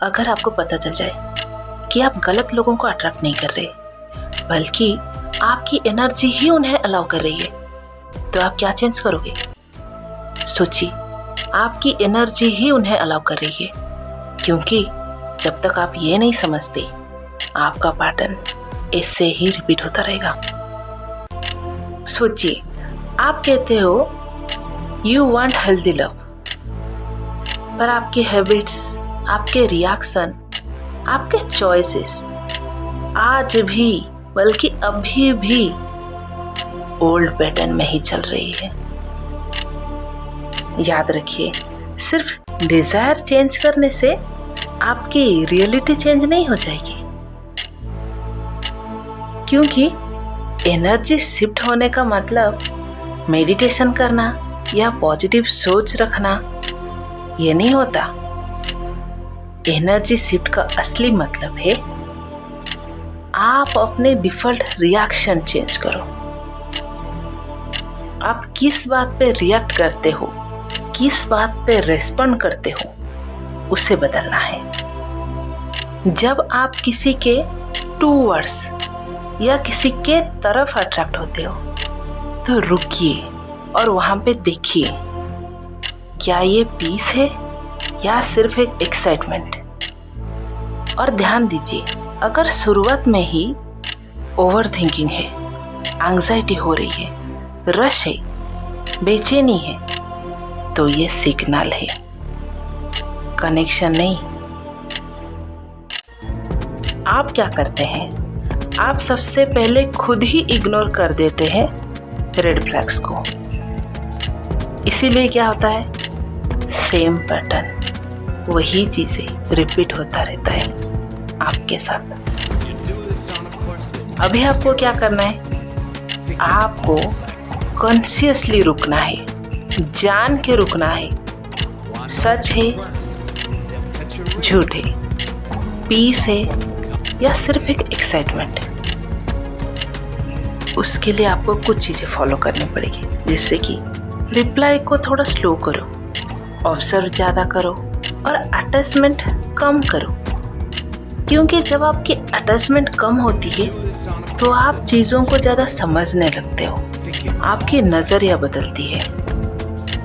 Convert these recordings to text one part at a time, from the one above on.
अगर आपको पता चल जाए कि आप गलत लोगों को अट्रैक्ट नहीं कर रहे, बल्कि आपकी एनर्जी ही उन्हें अलाउ कर रही है, तो आप क्या चेंज करोगे? सोचिए, आपकी एनर्जी ही उन्हें अलाउ कर रही है, क्योंकि जब तक आप ये नहीं समझते, आपका पैटर्न इससे ही रिपीट होता रहेगा। सोचिए, आप कहते हो यू वांट हेल्दी लव, पर आपकी हैबिट्स, आपके रिएक्शन, आपके चॉइसेस आज भी, बल्कि अभी भी ओल्ड पैटर्न में ही चल रही है। याद रखिए, सिर्फ डिजायर चेंज करने से आपकी रियलिटी चेंज नहीं हो जाएगी, क्योंकि एनर्जी शिफ्ट होने का मतलब मेडिटेशन करना या पॉजिटिव सोच रखना ये नहीं होता। एनर्जी शिफ्ट का असली मतलब है आप अपने डिफॉल्ट रिएक्शन चेंज करो। आप किस बात पे रिएक्ट करते हो, किस बात पे रेस्पॉन्ड करते हो, उसे बदलना है। जब आप किसी के टूवर्ड्स या किसी के तरफ अट्रैक्ट होते हो, तो रुकिए और वहां पे देखिए, क्या ये पीस है या सिर्फ एक एक्साइटमेंट। और ध्यान दीजिए, अगर शुरुआत में ही ओवर थिंकिंग है, एंग्जाइटी हो रही है, रश है, बेचैनी है, तो ये सिग्नल है, कनेक्शन नहीं। आप क्या करते हैं? आप सबसे पहले खुद ही इग्नोर कर देते हैं रेड फ्लैग्स को। इसीलिए क्या होता है, सेम पैटर्न, वही चीजें रिपीट होता रहता है आपके साथ। अभी आपको क्या करना है? आपको कॉन्शियसली रुकना है, जान के रुकना है। सच है, झूठ है, पीस है या सिर्फ एक एक्साइटमेंट। उसके लिए आपको कुछ चीजें फॉलो करनी पड़ेगी, जैसे कि रिप्लाई को थोड़ा स्लो करो, ऑब्जर्व ज़्यादा करो और अटैचमेंट कम करो। क्योंकि जब आपकी अटैचमेंट कम होती है तो आप चीज़ों को ज़्यादा समझने लगते हो, आपकी नज़रिया बदलती है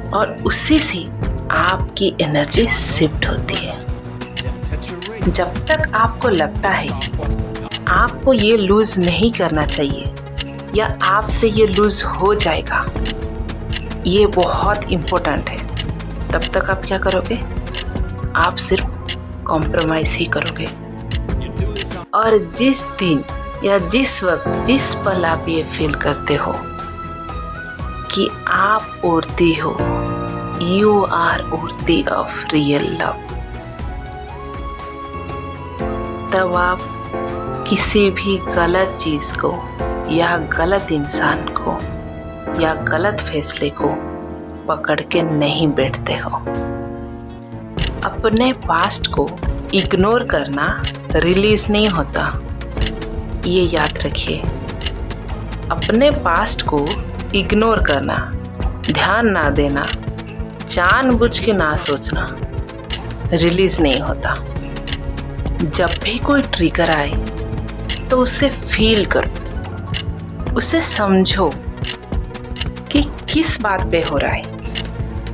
और उसी से आपकी एनर्जी शिफ्ट होती है। जब तक आपको लगता है आपको ये लूज़ नहीं करना चाहिए या आपसे ये लूज़ हो जाएगा, ये बहुत इम्पोर्टेंट है, तब तक आप क्या करोगे? आप सिर्फ कॉम्प्रोमाइज़ ही करोगे। और जिस दिन या जिस वक्त, जिस पल आप ये फील करते हो कि आप वर्दी हो, you are worthy of real love, तब आप किसी भी गलत चीज़ को या गलत इंसान को या गलत फैसले को पकड़ के नहीं बैठते हो। अपने पास्ट को इग्नोर करना रिलीज नहीं होता, ये याद रखिए। अपने पास्ट को इग्नोर करना, ध्यान ना देना, जानबूझ के ना सोचना रिलीज नहीं होता। जब भी कोई ट्रिगर आए तो उसे फील करो, उसे समझो कि किस बात पे हो रहा है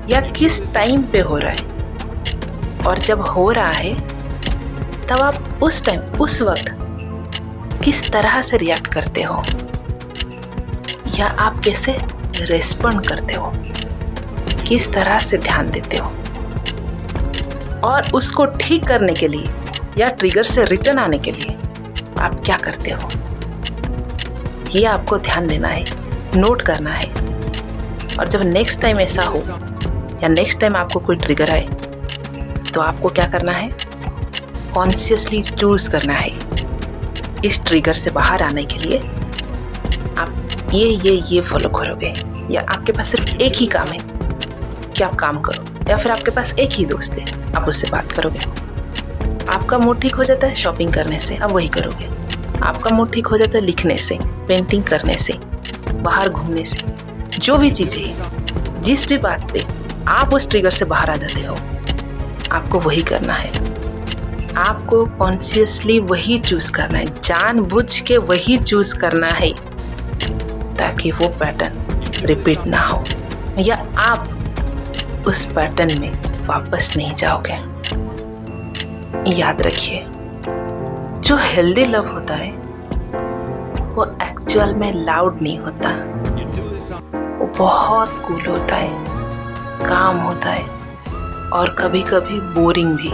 या किस टाइम पे हो रहा है, और जब हो रहा है तब आप उस टाइम, उस वक्त किस तरह से रिएक्ट करते हो या आप कैसे रेस्पॉन्ड करते हो, किस तरह से ध्यान देते हो। और उसको ठीक करने के लिए या ट्रिगर से रिटर्न आने के लिए आप क्या करते हो, ये आपको ध्यान देना है, नोट करना है। और जब नेक्स्ट टाइम ऐसा हो या नेक्स्ट टाइम आपको कोई ट्रिगर आए तो आपको क्या करना है? कॉन्शियसली चूज करना है। इस ट्रिगर से बाहर आने के लिए आप ये फॉलो करोगे, या आपके पास सिर्फ एक ही काम है कि आप काम करो, या फिर आपके पास एक ही दोस्त है, आप उससे बात करोगे। आपका मूड ठीक हो जाता है शॉपिंग करने से, आप वही करोगे। आपका मूड ठीक हो जाता है लिखने से, पेंटिंग करने से, बाहर घूमने से, जो भी चीज़ें हैं, जिस भी बात पे आप उस ट्रिगर से बाहर आ जाते हो, आपको वही करना है। आपको कॉन्शियसली वही चूज करना है, जानबूझ के वही चूज करना है ताकि वो पैटर्न रिपीट ना हो या आप उस पैटर्न में वापस नहीं जाओगे। याद रखिए, जो हेल्दी लव होता है वो एक्चुअल में लाउड नहीं होता, वो बहुत कूल होता है, काम होता है और कभी कभी बोरिंग भी।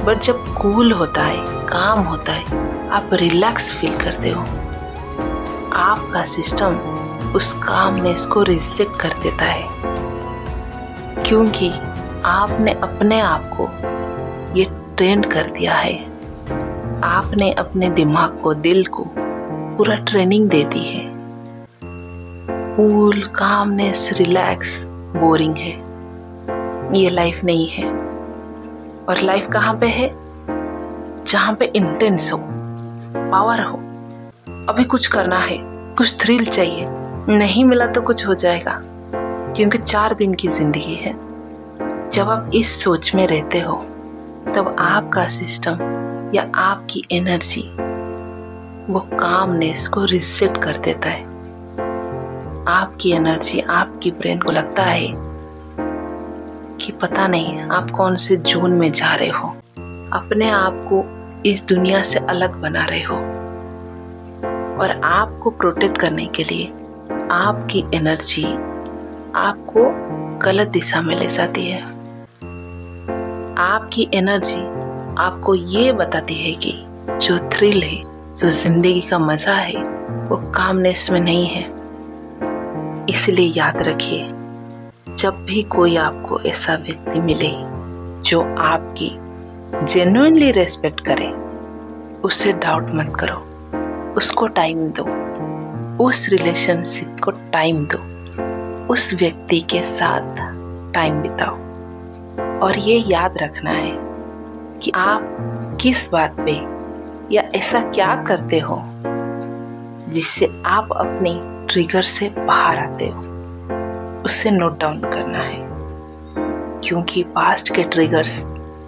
बट जब कूल होता है, काम होता है, आप रिलैक्स फील करते हो, आपका सिस्टम उस कामनेस को रिसेट कर देता है क्योंकि आपने अपने आप को ये ट्रेन कर दिया है। आपने अपने दिमाग को, दिल को पूरा ट्रेनिंग दे दी है। कूल, कामनेस, रिलैक्स, बोरिंग है, ये लाइफ नहीं है। और लाइफ कहाँ पे है? जहाँ पे इंटेंस हो, पावर हो, अभी कुछ करना है, कुछ थ्रिल चाहिए, नहीं मिला तो कुछ हो जाएगा क्योंकि 4 दिन की जिंदगी है। जब आप इस सोच में रहते हो तब आपका सिस्टम या आपकी एनर्जी वो कामनेस को रिसेट कर देता है। आपकी एनर्जी, आपकी ब्रेन को लगता है कि पता नहीं आप कौन से जोन में जा रहे हो, अपने आप को इस दुनिया से अलग बना रहे हो और आपको प्रोटेक्ट करने के लिए आपकी एनर्जी आपको गलत दिशा में ले जाती है। आपकी एनर्जी आपको ये बताती है कि जो थ्रिल है, जो जिंदगी का मजा है, वो कामनेस में नहीं है। इसलिए याद रखिए, जब भी कोई आपको ऐसा व्यक्ति मिले जो आपकी जेन्युइनली रेस्पेक्ट करे, उससे डाउट मत करो, उसको टाइम दो, उस रिलेशनशिप को टाइम दो, उस व्यक्ति के साथ टाइम बिताओ। और ये याद रखना है कि आप किस बात पे या ऐसा क्या करते हो जिससे आप अपने ट्रिगर से बाहर आते हो, उससे नोट डाउन करना है क्योंकि पास्ट के ट्रिगर्स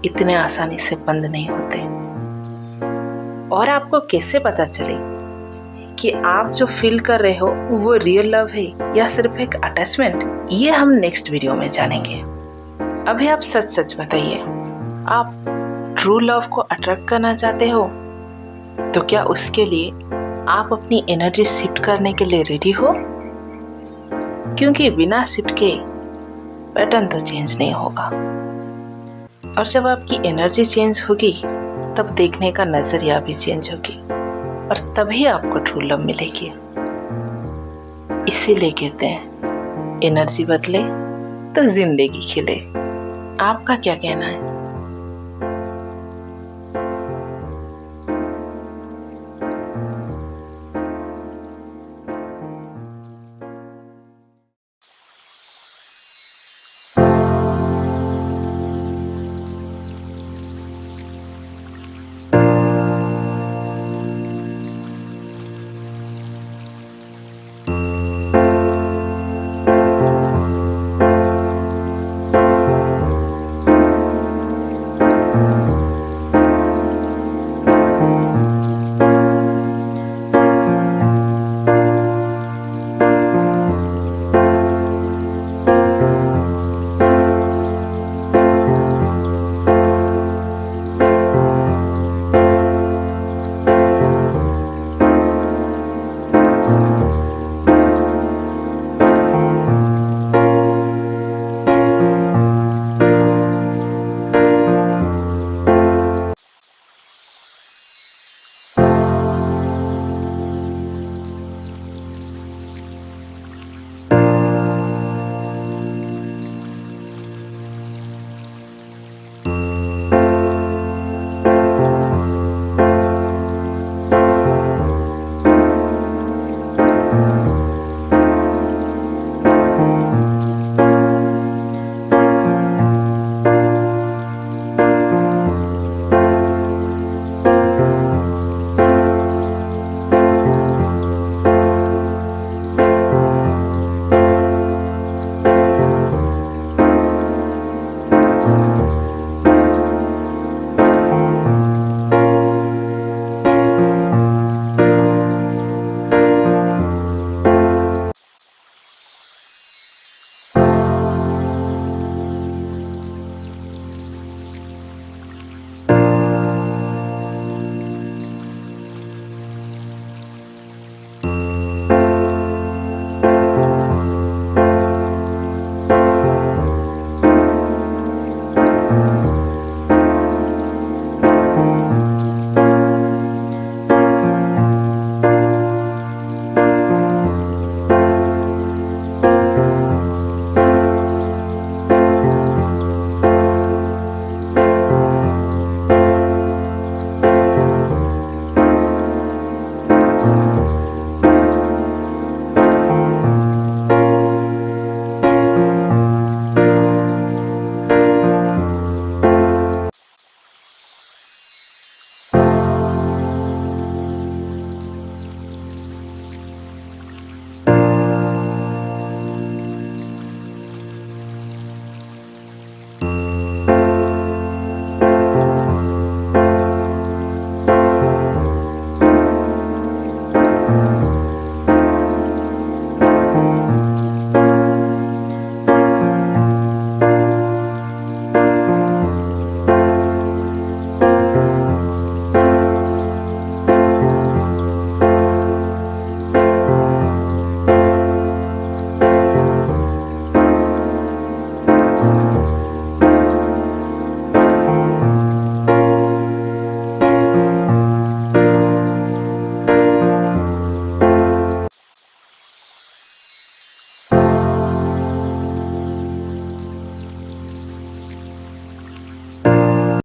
इतने आसानी से बंद नहीं होते। और आपको कैसे पता चले कि आप जो फील कर रहे हो वो रियल लव है या सिर्फ एक अटैचमेंट, ये हम नेक्स्ट वीडियो में जानेंगे। अभी आप सच सच बताइए, आप ट्रू लव को अट्रैक्ट करना चाहते हो तो क्या उसके लिए आप अपनी एनर्जी शिफ्ट करने के लिए रेडी हो? क्योंकि बिना शिफ्ट के पैटर्न तो चेंज नहीं होगा। और जब आपकी एनर्जी चेंज होगी तब देखने का नजरिया भी चेंज होगी और तभी आपको ट्रू लव मिलेगी। इसीलिए कहते हैं, एनर्जी बदले तो जिंदगी खिले। आपका क्या कहना है?